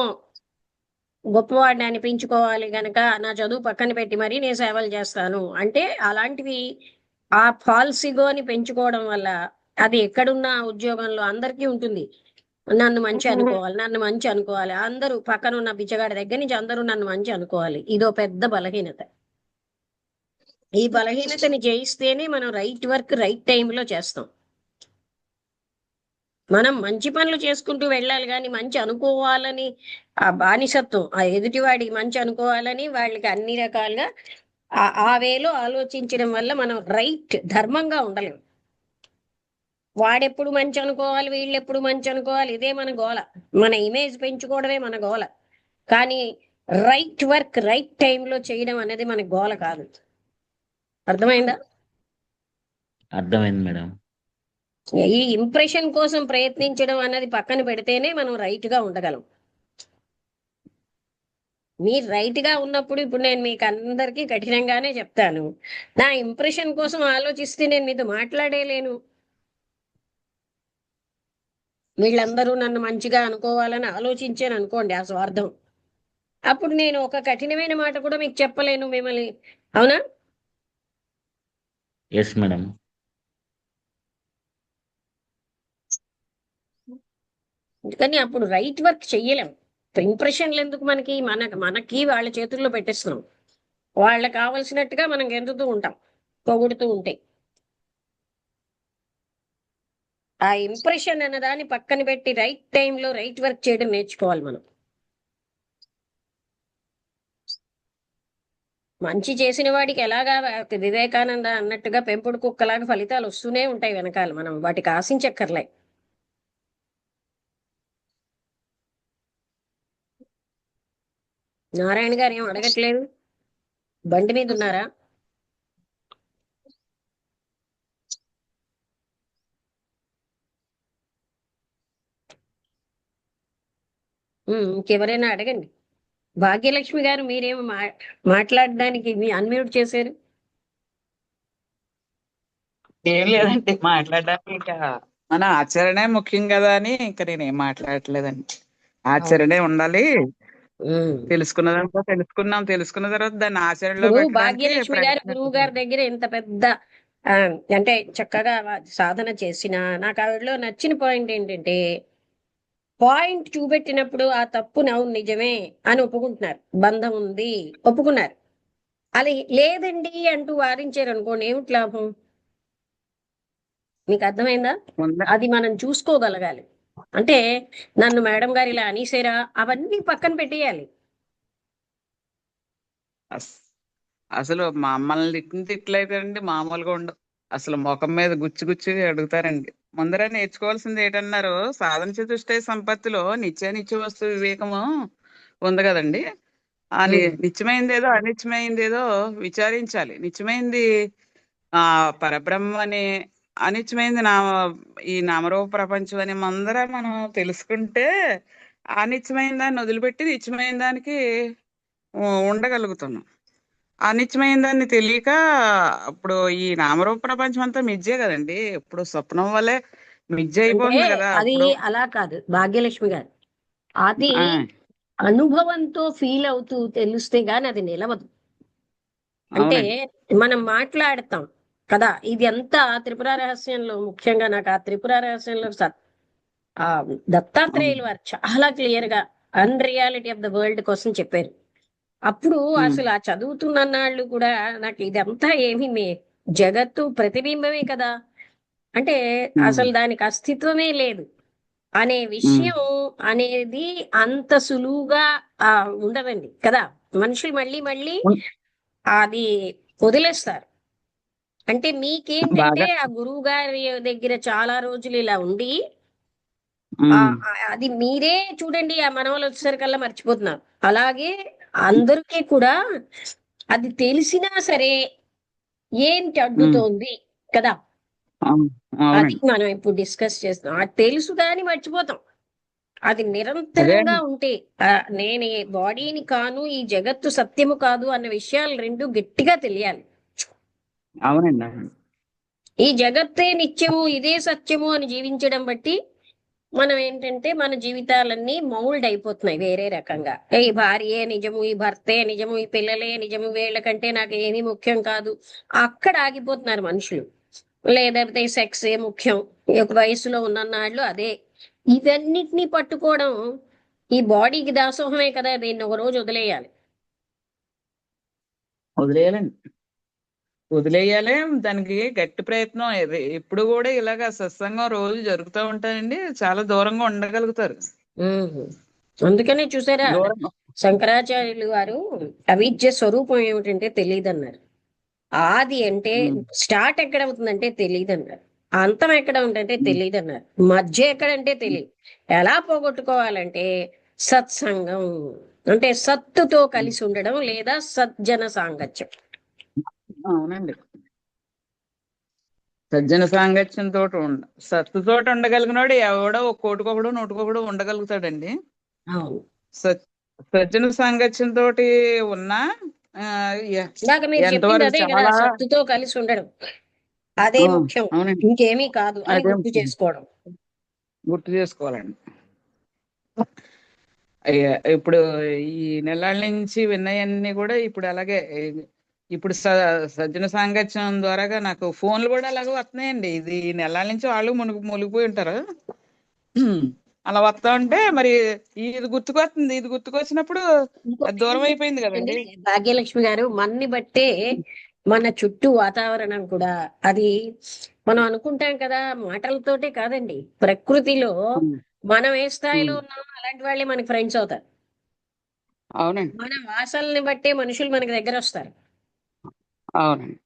గొప్పవాడిని అనిపించుకోవాలి గనక నా చదువు పక్కన పెట్టి మరీ నేను సేవలు చేస్తాను అంటే, అలాంటివి ఆ ఫాల్స్ ఇగోని పెంచుకోవడం వల్ల అది ఎక్కడున్న ఉద్యోగంలో అందరికీ ఉంటుంది. నన్ను మంచి అనుకోవాలి, నన్ను మంచి అనుకోవాలి, అందరూ పక్కన ఉన్న బిచ్చగాడి దగ్గర నుంచి అందరూ నన్ను మంచి అనుకోవాలి. ఇదో పెద్ద బలహీనత. ఈ బలహీనతని జయిస్తేనే మనం రైట్ వర్క్ రైట్ టైంలో చేస్తాం. మనం మంచి పనులు చేసుకుంటూ వెళ్ళాలి, కానీ మంచి అనుకోవాలని ఆ బానిసత్వం, ఆ ఎదుటివాడికి మంచి అనుకోవాలని వాళ్ళకి అన్ని రకాలుగా ఆ వేలో ఆలోచించడం వల్ల మనం రైట్ ధర్మంగా ఉండలేం. వాడెప్పుడు మంచి అనుకోవాలి, వీళ్ళెప్పుడు మంచి అనుకోవాలి, ఇదే మన గోల. మన ఇమేజ్ పెంచుకోవడమే మన గోల. కానీ రైట్ వర్క్ రైట్ టైంలో చేయడం అనేది మన గోల కాదు. అర్థమైందా? అర్థమైంది మేడం. ఈ ఇంప్రెషన్ కోసం ప్రయత్నించడం అన్నది పక్కన పెడితేనే మనం రైట్ గా ఉండగలం. మీరు రైట్ గా ఉన్నప్పుడు ఇప్పుడు నేను మీకు అందరికీ కఠినంగానే చెప్తాను. నా ఇంప్రెషన్ కోసం ఆలోచిస్తే నేను మీతో మాట్లాడేలేను. వీళ్ళందరూ నన్ను మంచిగా అనుకోవాలని ఆలోచించాను అనుకోండి ఆ స్వార్థం, అప్పుడు నేను ఒక కఠినమైన మాట కూడా మీకు చెప్పలేను మిమ్మల్ని. అవునా? Yes madam. అందుకని అప్పుడు రైట్ వర్క్ చెయ్యలేం. ఇంప్రెషన్లు ఎందుకు మనకి వాళ్ళ చేతుల్లో పెట్టేస్తున్నాం. వాళ్ళకి కావలసినట్టుగా మనం గెంతుతూ ఉంటాం పొగుడుతూ ఉంటే. ఆ ఇంప్రెషన్ అన్న దాన్ని పక్కన పెట్టి రైట్ టైంలో రైట్ వర్క్ చేయడం నేర్చుకోవాలి మనం. మంచి చేసిన వాడికి ఎలాగా వివేకానంద అన్నట్టుగా పెంపుడు కుక్కలాగా ఫలితాలు వస్తూనే ఉంటాయి వెనకాల, మనం వాటికి ఆశించక్కర్లే. నారాయణ గారు ఏం అడగట్లేదు, బండి మీద ఉన్నారా? ఇంకెవరైనా అడగండి. భాగ్యలక్ష్మి గారు మీరేమో మాట్లాడడానికి మీ అన్మ్యూట్ చేశారు. ఏం లేదండి, మాట్లాడడానికి ఇంకా మన ఆచరణే ముఖ్యం కదా అని ఇంకా నేనేం మాట్లాడట్లేదండి. ఆచరణే ఉండాలి. ఉమ్. తెలుసుకున్నదంతా తెలుసుకున్న తర్వాత దాన్ని ఆచరణలో ఇప్పుడు పెట్టడానికి భాగ్యలక్ష్మి గారు గురువు గారి ప్రయత్నం. దగ్గర ఎంత పెద్ద ఆ, అంటే చక్కగా సాధన చేసిన, నాకు ఆవిడలో నచ్చిన పాయింట్ ఏంటంటే, పాయింట్ చూపెట్టినప్పుడు ఆ తప్పు అవును నిజమే అని ఒప్పుకుంటున్నారు. బంధం ఉంది ఒప్పుకున్నారు. అది లేదండి అంటూ వారించారు అనుకోండి, ఏమిటి లాభం? మీకు అర్థమైందా? ఉందా? అది మనం చూసుకోగలగాలి. అంటే నన్ను మేడం గారు ఇలా అనేసారా, అవన్నీ పక్కన పెట్టేయాలి. అస్- అసలు మమ్మల్ని తిట్టిన తిట్లయితే అండి మామూలుగా ఉండవు. అసలు ముఖం మీద గుచ్చి గుచ్చి అడుగుతారండి. ముందర నేర్చుకోవాల్సింది ఏంటన్నారు, సాధన చతుష్టయ సంపత్తిలో నిత్య వస్తు వివేకము ఉంది కదండి. ఆ ఉమ్. నిత్యమైందేదో అనిత్యమైందేదో విచారించాలి. నిత్యమైంది ఆ పరబ్రహ్మ అని, అనిత్యమైంది ఈ నామరూప ప్రపంచం అని మనం తెలుసుకుంటే అనిత్యమైన దాన్ని వదిలిపెట్టి నిత్యమైన దానికి ఉండగలుగుతున్నాం. అనిత్యమైన దాన్ని తెలియక అప్పుడు ఈ నామరూప ప్రపంచం అంతా మిథ్యే కదండి. ఇప్పుడు స్వప్నం వల్లే మిథ్య అంటే అయిపోతుంది కదా అది అప్పుడు. అలా కాదు భాగ్యలక్ష్మి గారు, అది ఆ, అనుభవంతో ఫీల్ అవుతూ తెలిస్తే గాని అది నిలవదు. అంటే అవునండి. మనం మాట్లాడతాం కదా, ఇది అంతా త్రిపుర రహస్యంలో ముఖ్యంగా నాకు ఆ త్రిపుర రహస్యంలో ఆ దత్తాత్రేయులు అవును. వారు చాలా క్లియర్ గా అన్రియాలిటీ ఆఫ్ ద వరల్డ్ కోసం చెప్పారు. అప్పుడు ఉమ్, అసలు ఆ చదువుతున్నన్నాళ్ళు కూడా నాకు ఇదంతా ఏమి జగత్తు ప్రతిబింబమే కదా, అంటే ఉమ్, అసలు దానికి అస్తిత్వమే లేదు అనే ఉమ్, విషయం అనేది అంత సులువుగా ఆ ఉండదండి కదా. మనుషులు మళ్ళీ మళ్ళీ ఉమ్, అది వదిలేస్తారు. అంటే మీకేంటంటే బాగా. ఆ గురువు గారి దగ్గర చాలా రోజులు ఇలా ఉండి ఉమ్, అది మీరే చూడండి, ఆ మనవలు వచ్చేసరికల్లా మర్చిపోతున్నారు. అలాగే అందరికీ కూడా అది తెలిసినా సరే ఏంటి ఉమ్, అడ్డుతోంది కదా, అవును, అది అవునండి. మనం ఇప్పుడు డిస్కస్ చేస్తున్నాం. అది తెలుసు కానీ మర్చిపోతాం. అది అదే నిరంతరంగా అండి. ఉంటే నేను ఈ బాడీని కాను, ఈ జగత్తు సత్యము కాదు అన్న విషయాలు రెండు గట్టిగా తెలియాలి. అవునండి, అవును. ఈ జగత్తే నిత్యము ఇదే సత్యము అని జీవించడం బట్టి మనం ఏంటంటే మన జీవితాలన్నీ మౌల్డ్ అయిపోతున్నాయి వేరే రకంగా. ఈ భార్యే నిజము, ఈ భర్తే నిజము, ఈ పిల్లలే నిజము, వీళ్ళకంటే నాకు ఏమీ ముఖ్యం కాదు, అక్కడ ఆగిపోతున్నారు మనుషులు. లేకపోతే సెక్సే ముఖ్యం, ఈ ఒక వయసులో ఉన్ననాళ్ళు అదే. ఇవన్నిటినీ పట్టుకోవడం ఈ బాడీకి దాసోహమే కదా, దీన్ని ఒక రోజు వదిలేయాలి. వదిలేయాలండి, వదిలేయాలి. దానికి గట్టి ప్రయత్నం. ఎప్పుడు కూడా ఇలాగ సత్సంగం రోజు జరుగుతూ ఉంటాయండి, చాలా దూరంగా ఉండగలుగుతారు. ఉహు. అందుకనే చూసారా, దూరంగా. శంకరాచార్యులు వారు అవిద్య స్వరూపం ఏమిటంటే తెలియదు అన్నారు. ఆది అంటే ఉమ్, స్టార్ట్ ఎక్కడ అవుతుందంటే తెలియదు అన్నారు. అంతం ఎక్కడ ఉందంటే ఉమ్, తెలియదు అన్నారు. మధ్య ఎక్కడంటే తెలియదు. ఎలా పోగొట్టుకోవాలంటే సత్సంగం, అంటే సత్తుతో ఉమ్. కలిసి ఉండడం లేదా సజ్జన సాంగత్యం. అవునండి. సజ్జన సాంగత్యంతో సత్తుతోటి ఉండగలిగినోడు ఎవడో కోటికొకడు నూటికొకడు ఉండగలుగుతాడండి. అవును. సజ్జన సాంగత్యంతో ఉన్నా ఆ, ఎ- ఇందాక మీరు చెప్పింది ఎంతవరకు అదే కదా, చాలా సత్తుతో కలిసి ఉండడం అదే ఆ, ముఖ్యం, అవునండి. ఇంకేమీ కాదు అని అదే గుర్తు చేసుకోవడం. గుర్తు చేసుకోవాలండి. ఇప్పుడు ఈ నెలాళ్ళ నుంచి విన్నయన్నీ కూడా ఇప్పుడు అలాగే ఇప్పుడు సజ్జన సాంగత్యం ద్వారాగా నాకు ఫోన్లు కూడా అలాగే వస్తున్నాయండి. ఇది నెలాళ్ళ నుంచి వాళ్ళు మునిగిపోయి ఉంటారు. అలా వస్తా ఉంటే మరి ఇది గుర్తుకొస్తుంది. ఇది గుర్తుకొచ్చినప్పుడు అది దూరం అయిపోయింది అండి కదండి. భాగ్యలక్ష్మి గారు, మన్ని బట్టే మన చుట్టూ వాతావరణం కూడా అది మనం అనుకుంటాం కదా, మాటలతోటే కాదండి, ప్రకృతిలో మనం ఏ స్థాయిలో ఉన్నామో అలాంటి వాళ్ళే మనకి ఫ్రెండ్స్ అవుతారు. అవునండి. మన వాసనల్ని బట్టే మనుషులు మనకి దగ్గర వస్తారు. అవునండి.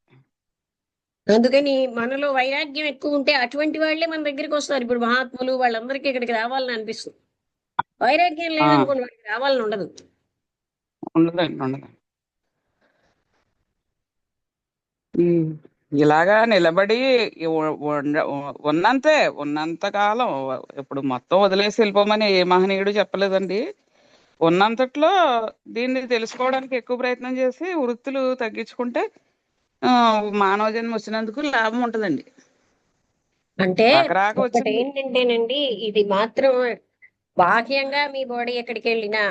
అందుకని మనలో వైరాగ్యం ఎక్కువ ఉంటే అటువంటి వాళ్ళే మన దగ్గరికి వస్తారు. ఇప్పుడు మహాత్ములు వాళ్ళందరికీ ఇక్కడికి రావాలని అనిపిస్తుంది. వైరాగ్యం ఆ, లేదనుకోండి, వాడికి రావాలని ఉండదు. ఉండదండి, ఉండదండి. ఇలాగా నిలబడి ఉన్నంత కాలం ఇప్పుడు మొత్తం వదిలేసి వెళ్ళిపోమని ఏ మహనీయుడు చెప్పలేదండి. ఉన్నంతట్లో దీన్ని తెలుసుకోవడానికి ఎక్కువ ప్రయత్నం చేసి వృత్తులు తగ్గించుకుంటే ఆ, మానవ జన్మ వచ్చినందుకు లాభం ఉంటదండి. అంటే రాక ఒకటి వచ్చింది. ఏంటంటేనండి, ఇది మాత్రం బాహ్యంగా మీ బాడీ ఎక్కడికి వెళ్ళినా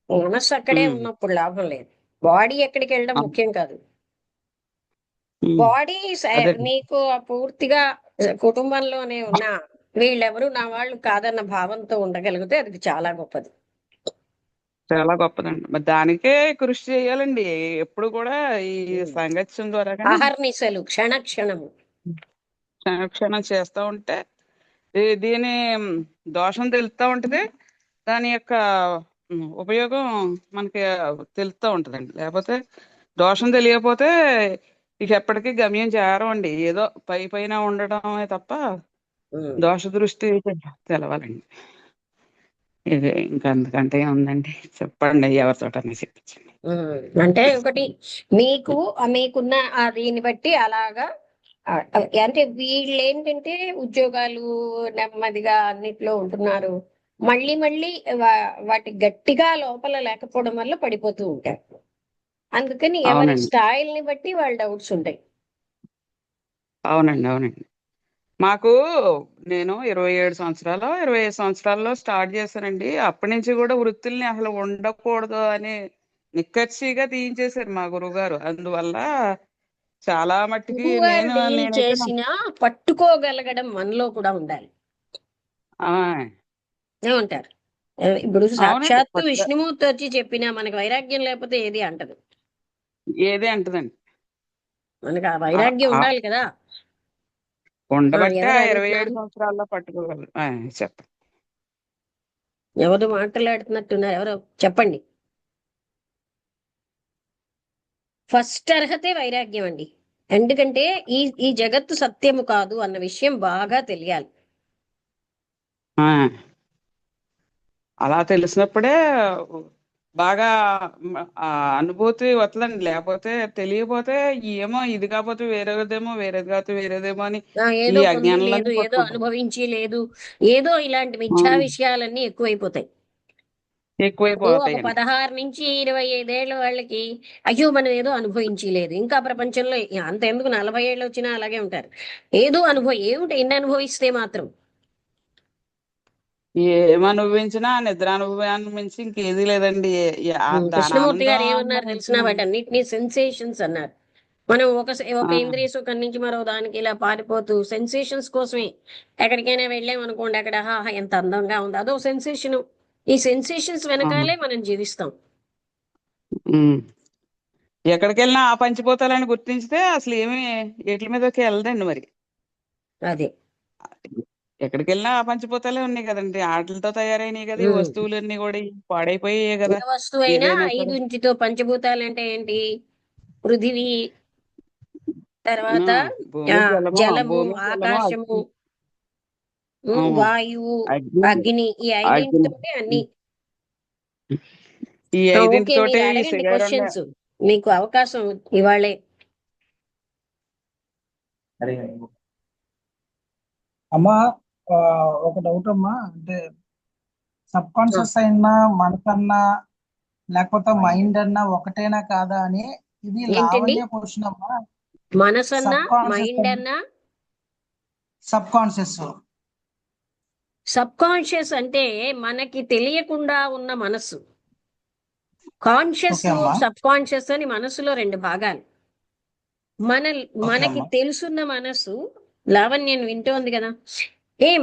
మనస్సు అక్కడే ఉమ్, ఉన్నప్పుడు లాభం లేదు. బాడీ ఎక్కడికి వెళ్ళడం ఆ, ముఖ్యం కాదు. ఉమ్, బాడీ అదే నీకు పూర్తిగా కుటుంబంలోనే ఉన్న వీళ్ళెవరు నా వాళ్ళు కాదన్న భావంతో ఉండగలిగితే అది చాలా గొప్పది. చాలా గొప్పదండి. మరి దానికే కృషి చేయాలండి. ఎప్పుడు కూడా ఈ సాంగత్యం ద్వారాగానే అహర్నిశలు క్షణ క్షణము. క్షణక్షణం చేస్తూ ఉంటే దీని దోషం తెలుస్తూ ఉంటది. దాని యొక్క ఉపయోగం మనకి తెలుస్తూ ఉంటదండి. లేకపోతే దోషం తెలియకపోతే ఇక ఎప్పటికీ గమ్యం చేరండి. ఏదో పై పైన ఉండటమే తప్ప ఉమ్. దోష దృష్టి తెలవాలండి. ఇది ఇంకా అంతకంటే ఉందండి. చెప్పండి, ఎవరితోటని చెప్పించండి. అంటే ఒకటి మీకు మీకున్న ఆ దీన్ని బట్టి అలాగా అంటే వీళ్ళు ఏంటంటే ఉద్యోగాలు నెమ్మదిగా అన్నిట్లో ఉంటున్నారు. మళ్ళీ మళ్ళీ వాటి గట్టిగా లోపల లేకపోవడం వల్ల పడిపోతూ ఉంటారు. అందుకని ఎవరి అవునండి. స్టైల్ని బట్టి వాళ్ళ డౌట్స్ ఉంటాయి. అవునండి. అవునండి. మాకు నేను 27 సంవత్సరాల్లో స్టార్ట్ చేశానండి. అప్పటి నుంచి కూడా వృత్తుల్ని అసలు ఉండకూడదు అని నిక్కచ్చిగా తీయించేశారు మా గురువుగారు. అందువల్ల చాలా మట్టుకి గురువుగారు డీల్ నేనైతే చేసినా పట్టుకోగలగడం మనలో కూడా ఉండాలి. ఆ, ఏమంటారు? ఇప్పుడు అవునండి. సాక్షాత్తు విష్ణుమూర్తి వచ్చి చెప్పినా మనకి వైరాగ్యం లేకపోతే ఏది అంటదు. ఏదే అంటదండి. మనకి ఆ ఆ, వైరాగ్యం ఆ, ఉండాలి కదా. ఉండబట్టే ఎవరు ఆ 27 అడుగుతున్నారు? సంవత్సరాల్లో పట్టుకోగలరు. చెప్పండి. ఎవరు మాట్లాడుతున్నట్టున్నారు? ఎవరో చెప్పండి. ఫస్ట్ అర్హతే వైరాగ్యం అండి. ఎందుకంటే ఈ ఈ జగత్తు సత్యము కాదు అన్న విషయం బాగా తెలియాలి. ఆ, అలా తెలిసినప్పుడే బాగా అనుభూతి వస్తుందండి. లేకపోతే తెలియకపోతే ఏమో ఇది కాకపోతే వేరేదేమో, వేరేది కాకపోతే వేరేదేమో అని ఈ ఏదో పొంది లేదు, అజ్ఞానంలోనే ఏదో పట్టుకుంటాం. అనుభవించి లేదు, ఏదో ఇలాంటి ఆ, మిథ్యా విషయాలన్నీ ఎక్కువైపోతాయి. ఇప్పుడు ఒక ఎక్కువైపోతాయండి. 16 నుంచి 25 ఏళ్ల వాళ్ళకి అయ్యో మనం ఏదో అనుభవించి లేదు, ఇంకా ప్రపంచంలో అంత ఎందుకు 40 ఏళ్ళు వచ్చినా అలాగే ఉంటారు. ఏదో అనుభవం ఏమిటి, ఎన్ని అనుభవిస్తే మాత్రం. ఏం అనుభవించినా నిద్ర అనుభవాన్ని మించి ఇంకేది లేదండి. దాని కృష్ణమూర్తి గారు ఆనందం ఏమన్నారు తెలిసిన, మనకి వాటన్నిటిని సెన్సేషన్స్ అన్నారు. మనం ఒక ఆ, ఇంద్రియ సుఖం నుంచి మరో దానికి ఇలా పారిపోతూ సెన్సేషన్స్ కోసమే ఎక్కడికైనా వెళ్ళామనుకోండి, అక్కడ ఆహా ఎంత అందంగా ఉంది, అదో సెన్సేషన్. ఈ సెన్సేషన్స్ ఆ, వెనకాలే మనం జీవిస్తాం. ఉమ్. ఎక్కడికి వెళ్ళినా ఆ పంచిపోతాలని గుర్తించితే అసలు ఏమి ఎట్ల మీదకి వెళ్ళదండి మరి. అదే. ఎక్కడికి వెళ్ళినా ఆ పంచిపోతాలే ఉన్నాయి కదండి. ఆటలతో తయారైనవి కదా ఈ ఉమ్. వస్తువులన్నీ కూడా పాడైపోయాయి ఏ కదా. వస్తువైనా ఏదైనా సరే 5 పంచభూతాలు అంటే ఏంటి? పృథివీ, ఆ, తర్వాత భూమి జలము జలము, భూమి జలము ఆకాశము, అగ్ని ఆ, వాయువు, అగ్ని అగ్ని, ఈ అగ్ని ఐదింటితోటే అన్ని. ఈ ఓకే, ఐదింటితోటే మీరు ఈ అడగండి శరీరంలో క్వశ్చన్స్. మీకు అవకాశం ఇవాళే. అడిగాను. అమ్మా, ఆ, ఒక డౌట్ అమ్మా. అంటే సబ్ కాన్షియస్ అయినా మనకన్నా లేకపోతే మైండ్ అన్నా ఒకటేనా కాదా అని ఇది ఏంటండి లావణ్య క్వశ్చన్ అమ్మా. మనసన్నా సబ్ కాన్షియస్ మైండ్ అన్నా సబ్ కాన్షియస్. సబ్ కాన్షియస్ అంటే మనకి తెలియకుండా ఉన్న మనస్సు. కాన్షియస్ ఓకే అమ్మా. సబ్ కాన్షియస్ అని మనసులో రెండు భాగాలు. మన ఓకే మనకి అమ్మా. తెలుసున్న మనసు లావణ్యం వింటోంది కదా.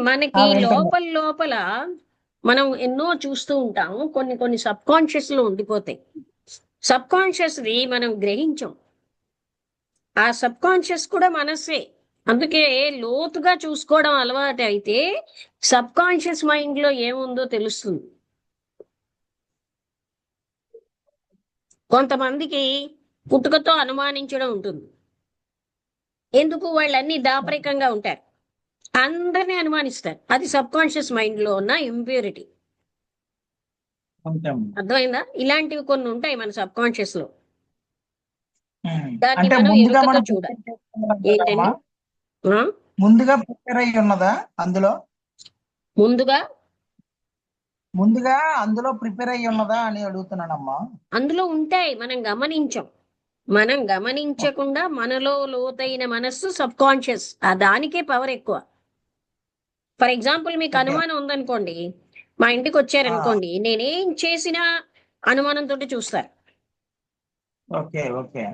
మనకి వింటున్నా. లోపల లోపల మనం ఎన్నో చూస్తూ ఉంటాము, కొన్ని కొన్ని సబ్ కాన్షియస్ లో ఉండిపోతాయి. సబ్ కాన్షియస్ ని మనం గ్రహించం. ఆ సబ్ కాన్షియస్ కూడా మనస్సే. అందుకే లోతుగా చూసుకోవడం అలవాటు అయితే సబ్ కాన్షియస్ మైండ్ లో ఏముందో తెలుస్తుంది. కొంతమందికి పుట్టుకతో అనుమానించడం ఉంటుంది. ఎందుకు? వాళ్ళన్నీ దాపరికంగా ఉంటారు, అందరినీ అనుమానిస్తారు. అది సబ్ కాన్షియస్ మైండ్ లో ఉన్న ఇంప్యూరిటీ. ఓకే అమ్మా. అర్థమైందా? ఇలాంటివి కొన్ని ఉంటాయి మన సబ్ కాన్షియస్ లో. దాన్ని అంటే మనం ముందుగా ఎరుకతో మనం చూడాలి. ప్రిపేర్ చేసుకున్నాం కదమ్మా. ఏంటండి? ఆ? ముందుగా ప్రిపేర్ అయ్యి ఉన్నదా అందులో? ముందుగా ముందుగా అందులో ప్రిపేర్ అయ్యి ఉన్నదా అని అడుగుతున్నానమ్మా. అందులో ఉంటాయి, మనం గమనించం. మనం గమనించకుండా మనలో లోతైన మనస్సు సబ్ కాన్షియస్, ఆ దానికే పవర్ ఎక్కువ. ఫర్ ఎగ్జాంపుల్, మీకు ఓకే. అనుమానం ఉందనుకోండి, మా ఇంటికి ఆ, వచ్చారనుకోండి, నేనేం చేసినా అనుమానంతో చూస్తారు. ఓకే. ఓకే.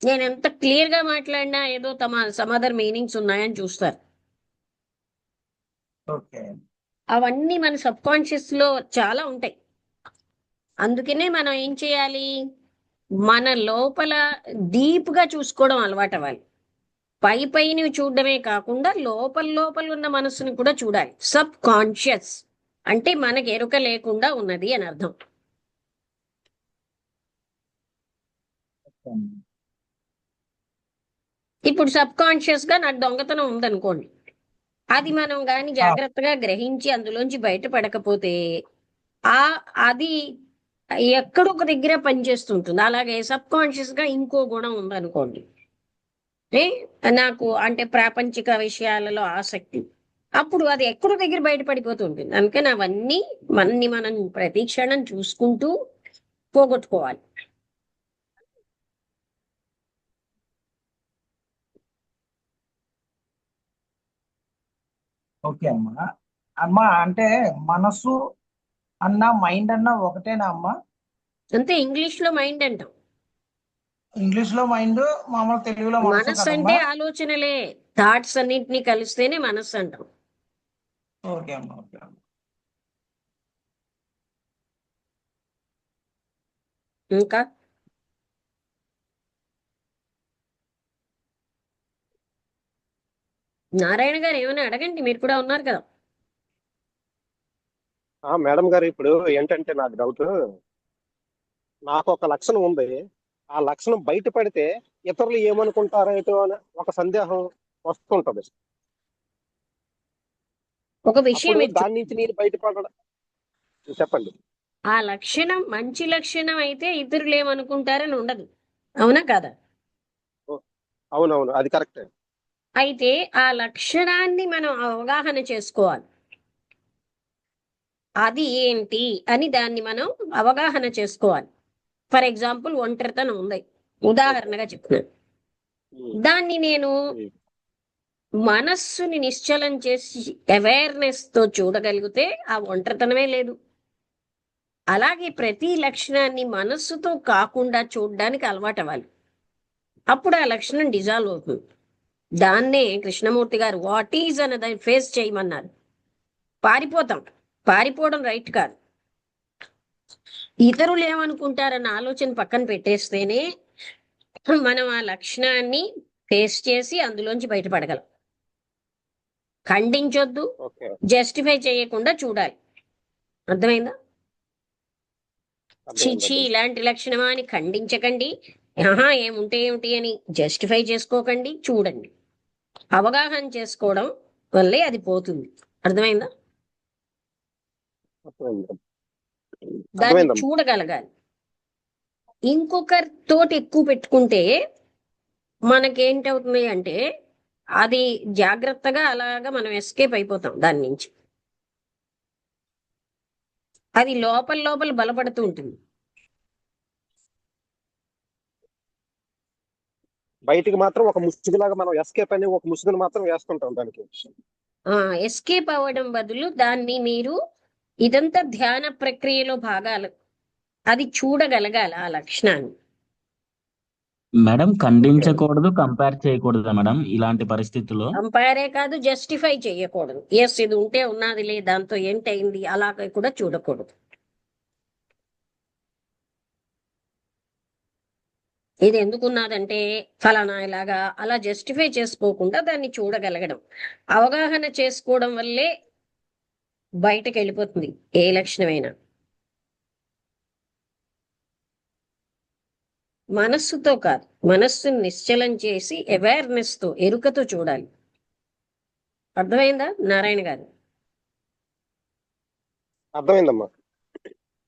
నేను ఎంత క్లియర్ గా మాట్లాడినా ఏదో సమ్ అదర్ మీనింగ్స్ ఉన్నాయని చూస్తారు. ఓకే. అవన్నీ మన సబ్ కాన్షియస్ లో చాలా ఉంటాయి. అందుకనే మనం ఏం చేయాలి? మన లోపల డీప్ గా చూసుకోవడం అలవాటు అవ్వాలి. పై పైని చూడడమే కాకుండా లోపల లోపల ఉన్న మనసుని కూడా చూడాలి. సబ్ కాన్షియస్ అంటే మనకి ఎరుక లేకుండా ఉన్నది అని అర్థం. ఇప్పుడు సబ్ కాన్షియస్ గా నాకు దొంగతనం ఉందనుకోండి, అది మనం గాని ఆ, జాగ్రత్తగా గ్రహించి అందులోంచి బయటపడకపోతే ఆ అది ఎక్కడొక దగ్గర పనిచేస్తుంటుంది. అలాగే సబ్ కాన్షియస్ గా ఇంకో గుణం ఉందనుకోండి, ఏ నాకు అంటే ప్రాపంచిక విషయాలలో ఆసక్తి, అప్పుడు అది ఎక్కడో దగ్గర బయటపడిపోతుంటుంది. అందుకని అవన్నీ మనం ప్రతి క్షణం చూసుకుంటూ పోగొట్టుకోవాలి. ఓకే అమ్మా. అమ్మా అంటే మనసు అన్న మైండ్ అన్న ఒకటేనా అమ్మా? అంతే, ఇంగ్లీష్ లో మైండ్ అంటాం. ఇంగ్లీష్ లో మైండ్, మామూలు తెలుగులో మనసు మనస్సు కదమ్మా. అంటే ఆలోచనలే, థాట్స్ అన్నింటినీ కలిస్తేనే మనస్సు అంటాం. ఓకే అమ్మా. ఓకే అమ్మా. ఇంకా నారాయణ గారు ఏమైనా అడగండి, మీరు కూడా ఉన్నారు కదా. మేడం గారు ఇప్పుడు ఏంటంటే నాకు డౌట్. నాకు ఒక లక్షణం ఉంది. ఆ లక్షణం బయటపడితే ఇతరులు ఏమనుకుంటారేటో అని ఒక సందేహం వస్తుంటది. ఒక విషయం అప్పుడు మీరు దాని నుంచి నేను బయటపడడం. చెప్పండి. ఆ లక్షణం మంచి లక్షణం అయితే ఇతరులు ఏమనుకుంటారని ఉండదు, అవునా కాదా? ఓ, అవునవును, అది కరెక్టే. అయితే ఆ లక్షణాన్ని మనం అవగాహన చేసుకోవాలి. అది ఏంటి అని దాన్ని మనం అవగాహన చేసుకోవాలి. ఫర్ ఎగ్జాంపుల్, ఒంటరితనం ఉంది, ఉదాహరణగా చెప్తున్నాను. ఉమ్, దాన్ని నేను ఉమ్, మనస్సుని నిశ్చలం చేసి అవేర్నెస్ తో చూడగలిగితే ఆ ఒంటరితనమే లేదు. అలాగే ప్రతి లక్షణాన్ని మనస్సుతో కాకుండా చూడడానికి అలవాటు అవ్వాలి. అప్పుడు ఆ లక్షణం డిజాల్వ్ అవుతుంది. దాన్నే కృష్ణమూర్తి గారు వాట్ ఈజ్ అన్నది ఫేస్ చేయమన్నారు. పారిపోతాం, పారిపోవడం రైట్ కాదు. ఇతరులు ఏమనుకుంటారన్న ఆలోచన పక్కన పెట్టేస్తేనే మనం ఆ లక్షణాన్ని ఫేస్ చేసి అందులోంచి బయటపడగలం. ఖండించొద్దు, ఓకే, జస్టిఫై చేయకుండా చూడాలి. అర్థమైందా? చిచి అర్థమైందండి. ఇలాంటి లక్షణమా అని ఖండించకండి, ఏముంటే ఏమిటి అని జస్టిఫై చేసుకోకండి, చూడండి. అవగాహన చేసుకోవడం వల్లే అది పోతుంది. అర్థమైందా? అర్థమైంది. దాన్ని అర్థమైందమ్మా. చూడగలగాలి. ఇంకొకరి తోటి ఎక్కువ పెట్టుకుంటే మనకేంటవుతుంది అంటే అది జాగ్రత్తగా అలాగా మనం ఎస్కేప్ అయిపోతాం దాని నుంచి. అది లోపల లోపల బలపడుతూ ఉంటుంది. బయటికి మాత్రం ఒక ముసుగులాగా మనం ఎస్కేప్ అని ఒక ముసుగును మాత్రం వేస్తుంటాం దానికి. ఎస్కేప్ అవ్వడం బదులు దాన్ని మీరు ఇదంతా ధ్యాన ప్రక్రియలో భాగాలు, అది చూడగలగాలి ఆ లక్షణాన్ని. మేడం ఖండించకూడదు, కంపేర్ చేయకూడదా మేడం ఇలాంటి పరిస్థితుల్లో? కంపేరే కాదు, జస్టిఫై చేయకూడదు. ఎస్ ఇది ఉంటే ఉన్నదిలే, దాంతో ఏంటయింది అలాగ కూడా చూడకూడదు. ఇది ఎందుకున్నదంటే ఫలానా ఇలాగా అలా జస్టిఫై చేసుకోకుండా దాన్ని చూడగలగడం, అవగాహన చేసుకోవడం వల్లే బయటకు వెళ్ళిపోతుంది ఏ లక్షణమైనా. మనస్సుతో కాదు, మనస్సుని నిశ్చలం చేసి అవేర్నెస్ తో, ఎరుకతో చూడాలి. అర్థమైందా నారాయణ గారు? అర్థమైందమ్మా.